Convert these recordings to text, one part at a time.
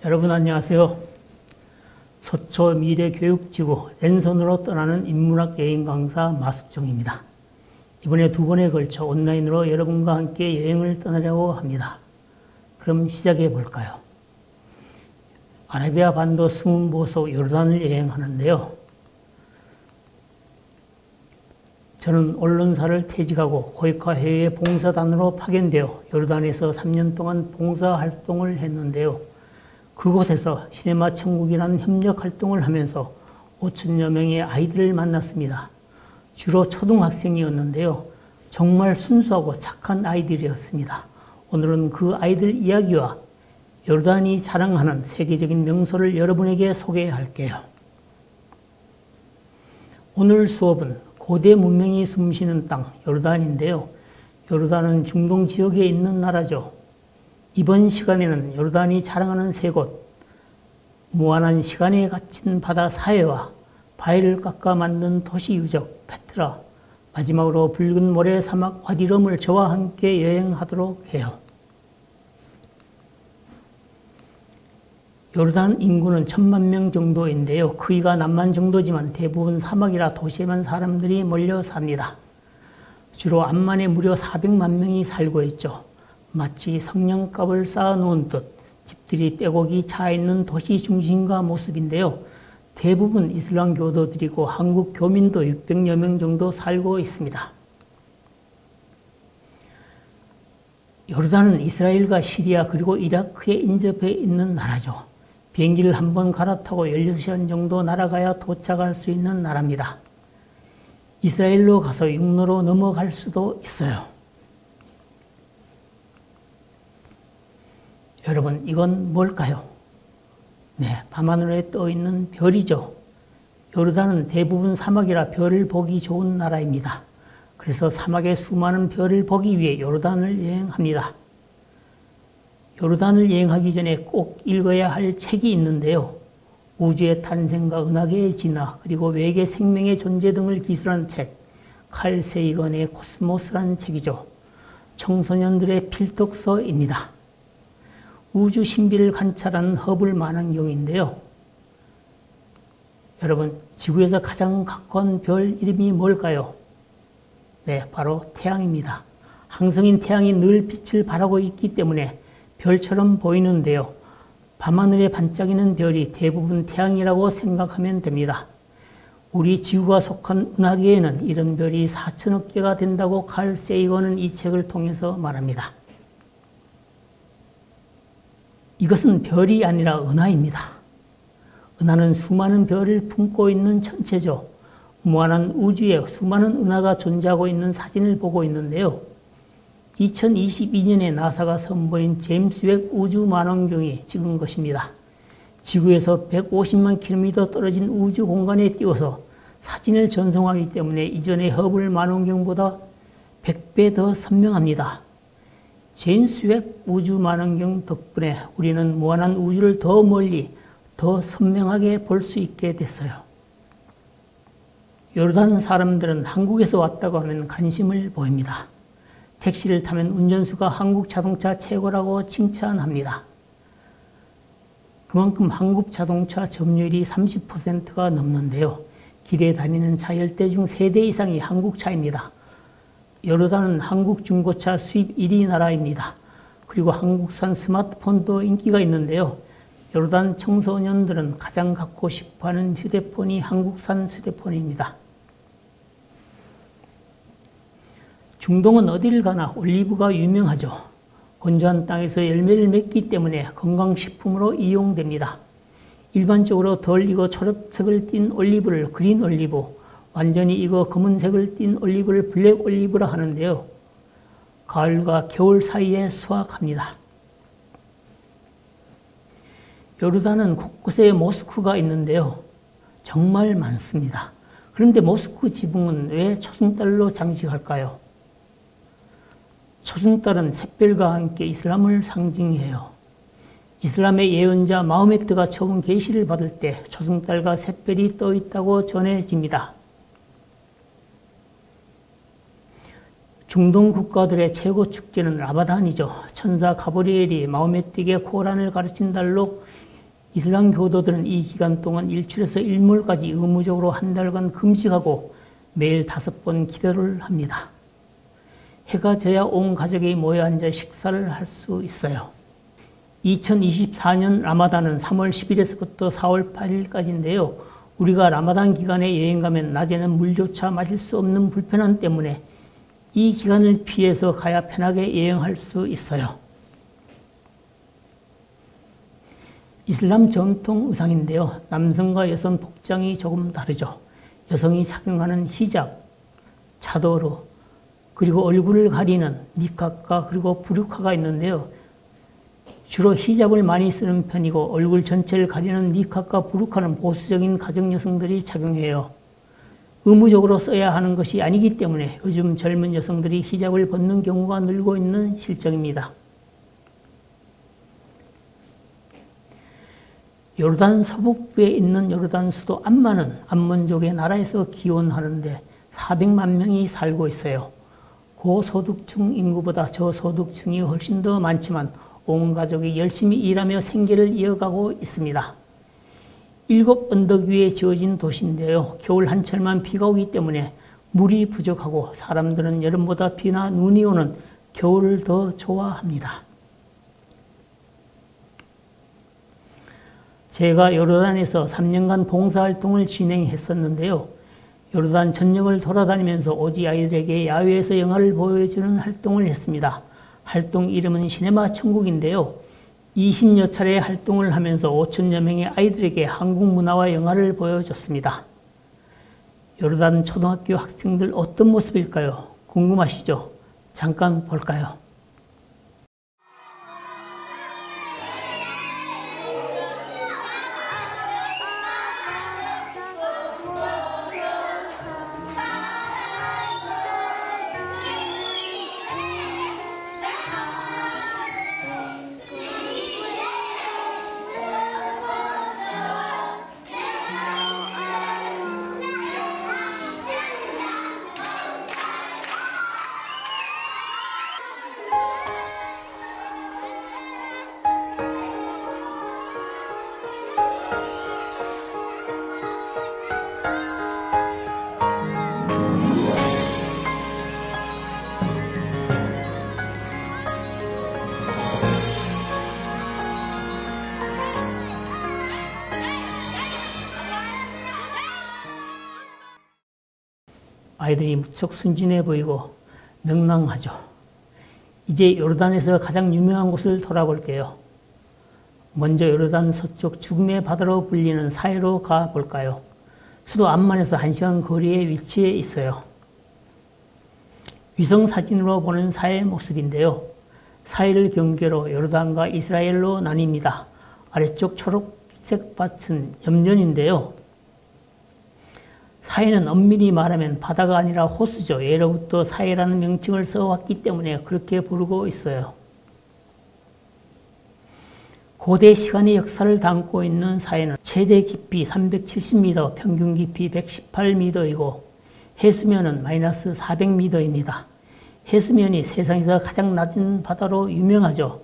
여러분 안녕하세요. 서초 미래교육지구 랜선으로 떠나는 인문학 여행 강사 마숙정입니다. 이번에 두 번에 걸쳐 온라인으로 여러분과 함께 여행을 떠나려고 합니다. 그럼 시작해 볼까요? 아라비아 반도 숨은 보석 요르단을 여행하는데요. 저는 언론사를 퇴직하고 고이카 해외 봉사단으로 파견되어 요르단에서 3년 동안 봉사활동을 했는데요. 그곳에서 시네마 천국이라는 협력활동을 하면서 5천여 명의 아이들을 만났습니다. 주로 초등학생이었는데요. 정말 순수하고 착한 아이들이었습니다. 오늘은 그 아이들 이야기와 요르단이 자랑하는 세계적인 명소를 여러분에게 소개할게요. 오늘 수업은 고대 문명이 숨쉬는 땅 요르단인데요. 요르단은 중동 지역에 있는 나라죠. 이번 시간에는 요르단이 자랑하는 세 곳, 무한한 시간에 갇힌 바다 사해와 바위를 깎아 만든 도시 유적 페트라, 마지막으로 붉은 모래 사막 와디럼을 저와 함께 여행하도록 해요. 요르단 인구는 1000만 명 정도인데요. 크기가 남만 정도지만 대부분 사막이라 도시에만 사람들이 몰려 삽니다. 주로 암만에 무려 400만 명이 살고 있죠. 마치 성냥갑을 쌓아놓은 듯 집들이 빼곡히 차있는 도시 중심가 모습인데요. 대부분 이슬람 교도들이고 한국 교민도 600여 명 정도 살고 있습니다. 요르단은 이스라엘과 시리아 그리고 이라크에 인접해 있는 나라죠. 비행기를 한번 갈아타고 16시간 정도 날아가야 도착할 수 있는 나라입니다. 이스라엘로 가서 육로로 넘어갈 수도 있어요. 여러분, 이건 뭘까요? 네, 밤하늘에 떠 있는 별이죠. 요르단은 대부분 사막이라 별을 보기 좋은 나라입니다. 그래서 사막의 수많은 별을 보기 위해 요르단을 여행합니다. 요르단을 여행하기 전에 꼭 읽어야 할 책이 있는데요. 우주의 탄생과 은하계의 진화, 그리고 외계 생명의 존재 등을 기술한 책, 칼 세이건의 코스모스라는 책이죠. 청소년들의 필독서입니다. 우주 신비를 관찰하는 허블 망원경인데요. 여러분, 지구에서 가장 가까운 별 이름이 뭘까요? 네, 바로 태양입니다. 항성인 태양이 늘 빛을 발하고 있기 때문에 별처럼 보이는데요. 밤하늘에 반짝이는 별이 대부분 태양이라고 생각하면 됩니다. 우리 지구가 속한 은하계에는 이런 별이 4천억 개가 된다고 칼 세이건은 이 책을 통해서 말합니다. 이것은 별이 아니라 은하입니다. 은하는 수많은 별을 품고 있는 천체죠. 무한한 우주에 수많은 은하가 존재하고 있는 사진을 보고 있는데요. 2022년에 나사가 선보인 제임스 웹 우주 망원경이 찍은 것입니다. 지구에서 150만 킬로미터 떨어진 우주 공간에 띄워서 사진을 전송하기 때문에 이전의 허블 망원경보다 100배 더 선명합니다. 제임스 웹 우주 망원경 덕분에 우리는 무한한 우주를 더 멀리, 더 선명하게 볼 수 있게 됐어요. 요르단 사람들은 한국에서 왔다고 하면 관심을 보입니다. 택시를 타면 운전수가 한국 자동차 최고라고 칭찬합니다. 그만큼 한국 자동차 점유율이 30%가 넘는데요. 길에 다니는 차 10대 중 3대 이상이 한국 차입니다. 요르단은 한국 중고차 수입 1위 나라입니다. 그리고 한국산 스마트폰도 인기가 있는데요. 요르단 청소년들은 가장 갖고 싶어하는 휴대폰이 한국산 휴대폰입니다. 중동은 어디를 가나 올리브가 유명하죠. 건조한 땅에서 열매를 맺기 때문에 건강식품으로 이용됩니다. 일반적으로 덜 익어 초록색을 띤 올리브를 그린 올리브, 완전히 익어 검은색을 띤 올리브를 블랙 올리브라 하는데요. 가을과 겨울 사이에 수확합니다. 요르단은 곳곳에 모스크가 있는데요. 정말 많습니다. 그런데 모스크 지붕은 왜 초승달로 장식할까요? 초승달은 샛별과 함께 이슬람을 상징해요. 이슬람의 예언자 마호메트가 처음 계시를 받을 때 초승달과 샛별이 떠 있다고 전해집니다. 중동 국가들의 최고 축제는 라마단이죠. 천사 가브리엘이 마호메트에게 코란을 가르친 달로 이슬람 교도들은 이 기간 동안 일출에서 일몰까지 의무적으로 한 달간 금식하고 매일 5번 기도를 합니다. 해가 져야 온 가족이 모여 앉아 식사를 할 수 있어요. 2024년 라마단은 3월 10일에서부터 4월 8일까지인데요. 우리가 라마단 기간에 여행 가면 낮에는 물조차 마실 수 없는 불편함 때문에 이 기간을 피해서 가야 편하게 여행할 수 있어요. 이슬람 전통 의상인데요. 남성과 여성 복장이 조금 다르죠. 여성이 착용하는 히잡, 차도르, 그리고 얼굴을 가리는 니카가 그리고 부르카가 있는데요. 주로 히잡을 많이 쓰는 편이고 얼굴 전체를 가리는 니카과 부르카는 보수적인 가정 여성들이 착용해요. 의무적으로 써야 하는 것이 아니기 때문에 요즘 젊은 여성들이 히잡을 벗는 경우가 늘고 있는 실정입니다. 요르단 서북부에 있는 요르단 수도 암만은 암몬족의 나라에서 기원하는데 400만 명이 살고 있어요. 고소득층 인구보다 저소득층이 훨씬 더 많지만 온 가족이 열심히 일하며 생계를 이어가고 있습니다. 7 언덕 위에 지어진 도시인데요. 겨울 한철만 비가 오기 때문에 물이 부족하고 사람들은 여름보다 비나 눈이 오는 겨울을 더 좋아합니다. 제가 요르단에서 3년간 봉사활동을 진행했었는데요. 요르단 전역을 돌아다니면서 오지 아이들에게 야외에서 영화를 보여주는 활동을 했습니다. 활동 이름은 시네마 천국인데요. 20여 차례 활동을 하면서 5천여 명의 아이들에게 한국 문화와 영화를 보여줬습니다. 요르단 초등학교 학생들 어떤 모습일까요? 궁금하시죠? 잠깐 볼까요? 아이들이 무척 순진해 보이고 명랑하죠. 이제 요르단에서 가장 유명한 곳을 돌아볼게요. 먼저 요르단 서쪽 죽음의 바다로 불리는 사해로 가볼까요? 수도 암만에서 1시간 거리에 위치해 있어요. 위성사진으로 보는 사해 모습인데요. 사해를 경계로 요르단과 이스라엘로 나뉩니다. 아래쪽 초록색 밭은 염전인데요. 사해는 엄밀히 말하면 바다가 아니라 호수죠. 예로부터 사해라는 명칭을 써왔기 때문에 그렇게 부르고 있어요. 고대 시간의 역사를 담고 있는 사해는 최대 깊이 370m, 평균 깊이 118m이고 해수면은 마이너스 400m입니다. 해수면이 세상에서 가장 낮은 바다로 유명하죠.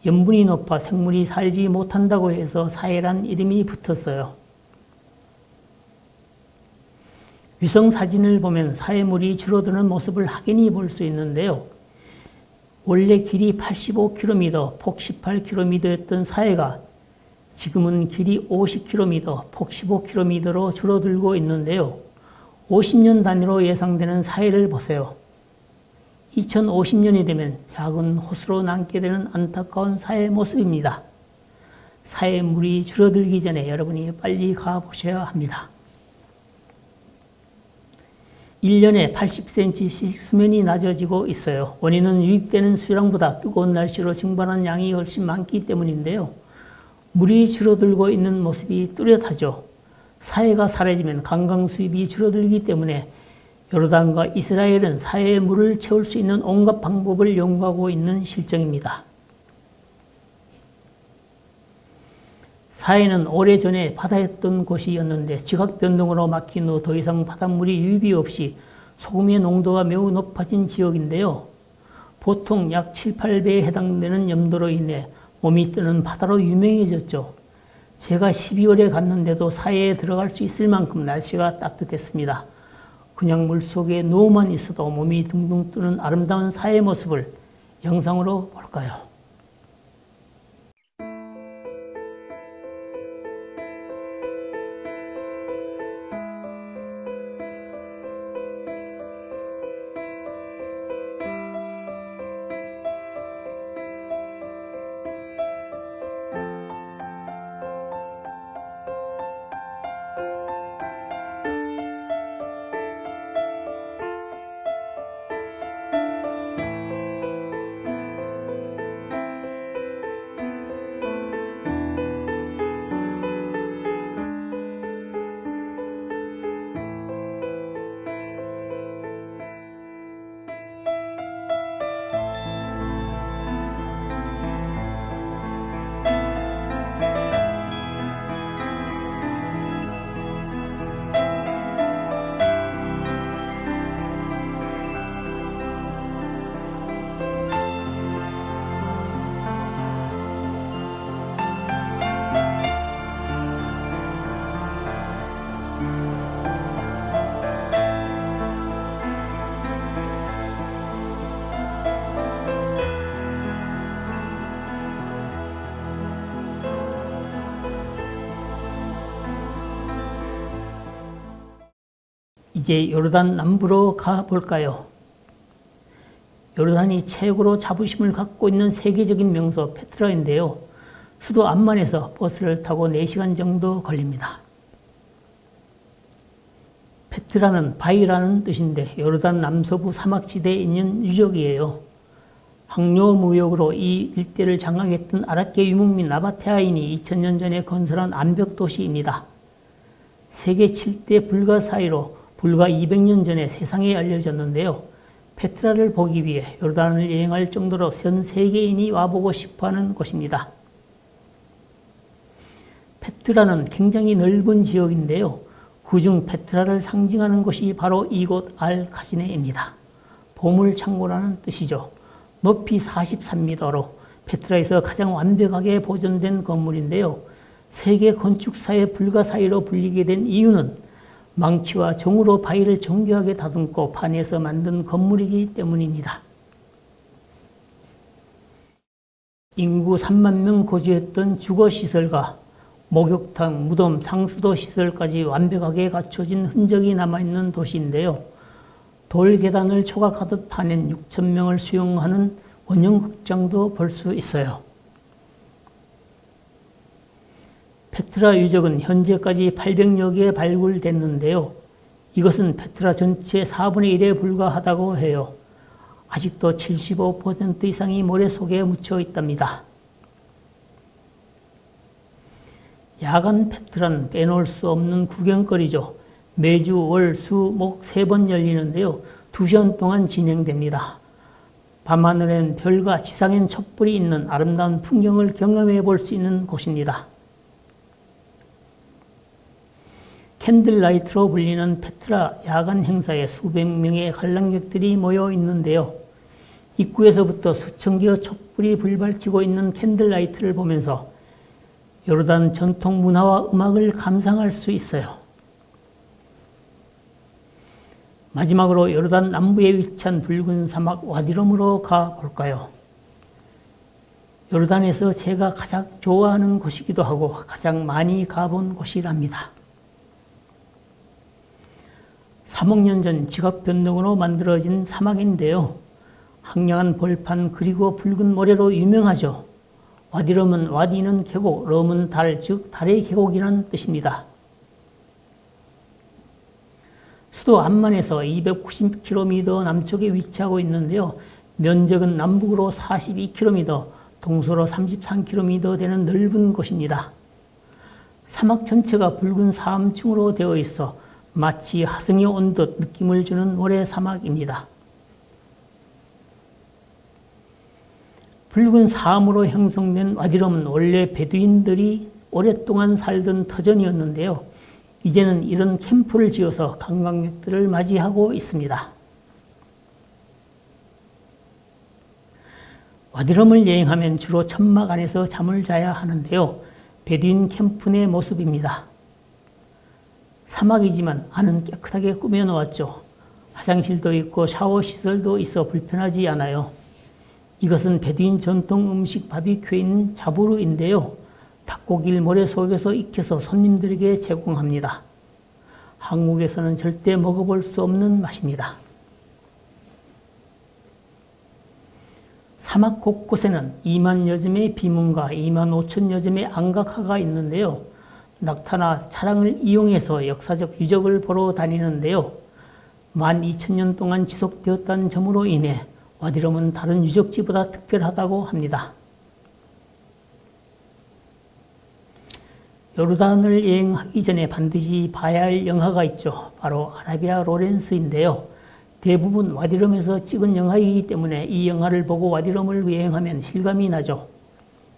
염분이 높아 생물이 살지 못한다고 해서 사해란 이름이 붙었어요. 위성사진을 보면 사해물이 줄어드는 모습을 확연히 볼 수 있는데요. 원래 길이 85km, 폭 18km였던 사해가 지금은 길이 50km, 폭 15km로 줄어들고 있는데요. 50년 단위로 예상되는 사해를 보세요. 2050년이 되면 작은 호수로 남게 되는 안타까운 사해 모습입니다. 사해 물이 줄어들기 전에 여러분이 빨리 가보셔야 합니다. 1년에 80cm씩 수면이 낮아지고 있어요. 원인은 유입되는 수량보다 뜨거운 날씨로 증발한 양이 훨씬 많기 때문인데요. 물이 줄어들고 있는 모습이 뚜렷하죠. 사해가 사라지면 관광 수입이 줄어들기 때문에 요르단과 이스라엘은 사해의 물을 채울 수 있는 온갖 방법을 연구하고 있는 실정입니다. 사해는 오래전에 바다였던 곳이었는데 지각 변동으로 막힌 후 더 이상 바닷물이 유입이 없이 소금의 농도가 매우 높아진 지역인데요. 보통 약 7, 8배에 해당되는 염도로 인해 몸이 뜨는 바다로 유명해졌죠. 제가 12월에 갔는데도 사해에 들어갈 수 있을 만큼 날씨가 따뜻했습니다. 그냥 물속에 누워만 있어도 몸이 둥둥 뜨는 아름다운 사해 모습을 영상으로 볼까요? 이제 요르단 남부로 가볼까요? 요르단이 최고로 자부심을 갖고 있는 세계적인 명소 페트라인데요. 수도 암만에서 버스를 타고 4시간 정도 걸립니다. 페트라는 바위라는 뜻인데 요르단 남서부 사막지대에 있는 유적이에요. 항로 무역으로 이 일대를 장악했던 아랍계 유목민 나바테아인이 2000년 전에 건설한 암벽 도시입니다. 세계 7대 불가 사이로 불과 200년 전에 세상에 알려졌는데요. 페트라를 보기 위해 요르단을 여행할 정도로 전 세계인이 와보고 싶어하는 곳입니다. 페트라는 굉장히 넓은 지역인데요. 그중 페트라를 상징하는 곳이 바로 이곳 알-카지네입니다. 보물창고라는 뜻이죠. 높이 43m로 페트라에서 가장 완벽하게 보존된 건물인데요. 세계 건축사의 불가 사이로 불리게 된 이유는 망치와 정으로 바위를 정교하게 다듬고 판에서 만든 건물이기 때문입니다. 인구 3만 명 거주했던 주거시설과 목욕탕, 무덤, 상수도 시설까지 완벽하게 갖춰진 흔적이 남아있는 도시인데요. 돌 계단을 초각하듯 파낸 6,000명을 수용하는 원형극장도 볼 수 있어요. 페트라 유적은 현재까지 800여 개 발굴됐는데요. 이것은 페트라 전체 4분의 1에 불과하다고 해요. 아직도 75% 이상이 모래 속에 묻혀 있답니다. 야간 페트라는 빼놓을 수 없는 구경거리죠. 매주 월, 수, 목 3번 열리는데요. 2시간 동안 진행됩니다. 밤하늘엔 별과 지상엔 촛불이 있는 아름다운 풍경을 경험해 볼 수 있는 곳입니다. 캔들라이트로 불리는 페트라 야간 행사에 수백 명의 관람객들이 모여 있는데요. 입구에서부터 수천 개의 촛불이 불발키고 있는 캔들라이트를 보면서 요르단 전통 문화와 음악을 감상할 수 있어요. 마지막으로 요르단 남부에 위치한 붉은 사막 와디룸으로 가볼까요? 요르단에서 제가 가장 좋아하는 곳이기도 하고 가장 많이 가본 곳이랍니다. 3억 년 전 직업 변동으로 만들어진 사막인데요. 황량한 벌판 그리고 붉은 모래로 유명하죠. 와디룸은 와디는 계곡, 럼은 달, 즉 달의 계곡이라는 뜻입니다. 수도 암만에서 290km 남쪽에 위치하고 있는데요. 면적은 남북으로 42km, 동서로 33km 되는 넓은 곳입니다. 사막 전체가 붉은 사암층으로 되어 있어 마치 하성이 온 듯 느낌을 주는 모래사막입니다. 붉은 사암으로 형성된 와디룸은 원래 베두인들이 오랫동안 살던 터전이었는데요. 이제는 이런 캠프를 지어서 관광객들을 맞이하고 있습니다. 와디룸을 여행하면 주로 천막 안에서 잠을 자야 하는데요. 베두인 캠프 내 모습입니다. 사막이지만 안은 깨끗하게 꾸며 놓았죠. 화장실도 있고 샤워 시설도 있어 불편하지 않아요. 이것은 베두인 전통 음식 바비큐인 자부르인데요. 닭고기를 모래 속에서 익혀서 손님들에게 제공합니다. 한국에서는 절대 먹어볼 수 없는 맛입니다. 사막 곳곳에는 2만 여점의 비문가, 2만 5천 여점의 안각화가 있는데요. 낙타나 차량을 이용해서 역사적 유적을 보러 다니는데요. 12,000년 동안 지속되었다는 점으로 인해 와디룸은 다른 유적지보다 특별하다고 합니다. 요르단을 여행하기 전에 반드시 봐야 할 영화가 있죠. 바로 아라비아 로렌스인데요. 대부분 와디룸에서 찍은 영화이기 때문에 이 영화를 보고 와디룸을 여행하면 실감이 나죠.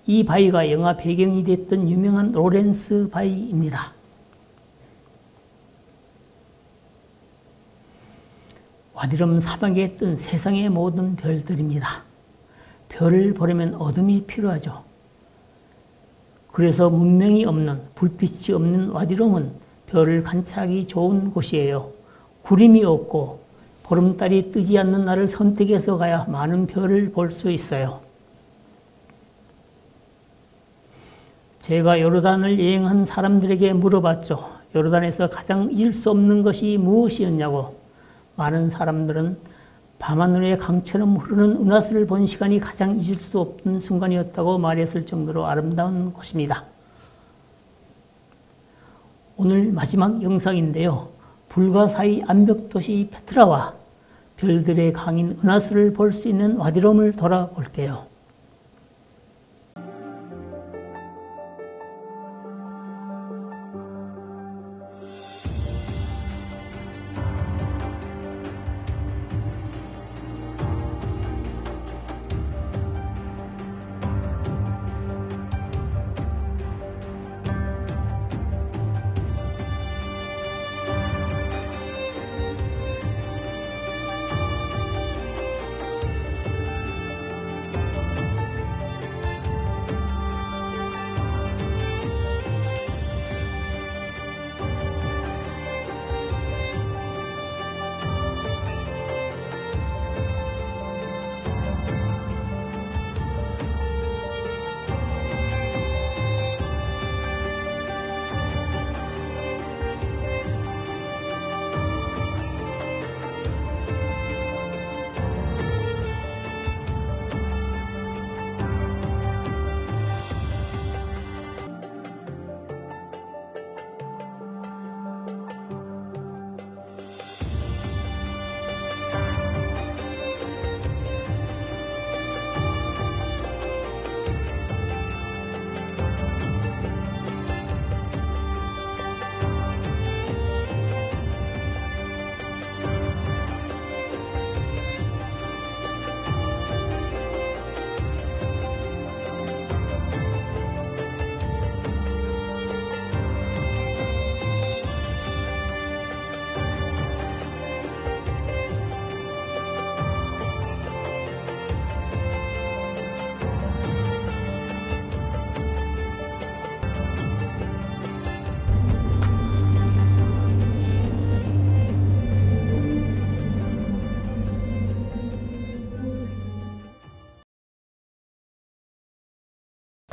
이 바위가 영화 배경이 됐던 유명한 로렌스 바위입니다. 와디룸 사막에 뜬 세상의 모든 별들입니다. 별을 보려면 어둠이 필요하죠. 그래서 문명이 없는, 불빛이 없는 와디룸은 별을 관찰하기 좋은 곳이에요. 구름이 없고 보름달이 뜨지 않는 날을 선택해서 가야 많은 별을 볼 수 있어요. 제가 요르단을 여행한 사람들에게 물어봤죠. 요르단에서 가장 잊을 수 없는 것이 무엇이었냐고. 많은 사람들은 밤하늘의 강처럼 흐르는 은하수를 본 시간이 가장 잊을 수 없는 순간이었다고 말했을 정도로 아름다운 곳입니다. 오늘 마지막 영상인데요. 불가사의 암벽도시 페트라와 별들의 강인 은하수를 볼 수 있는 와디룸을 돌아볼게요.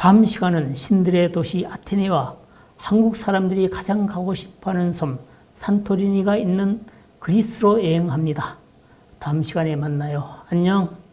다음 시간은 신들의 도시 아테네와 한국 사람들이 가장 가고 싶어하는 섬 산토리니가 있는 그리스로 여행합니다. 다음 시간에 만나요. 안녕.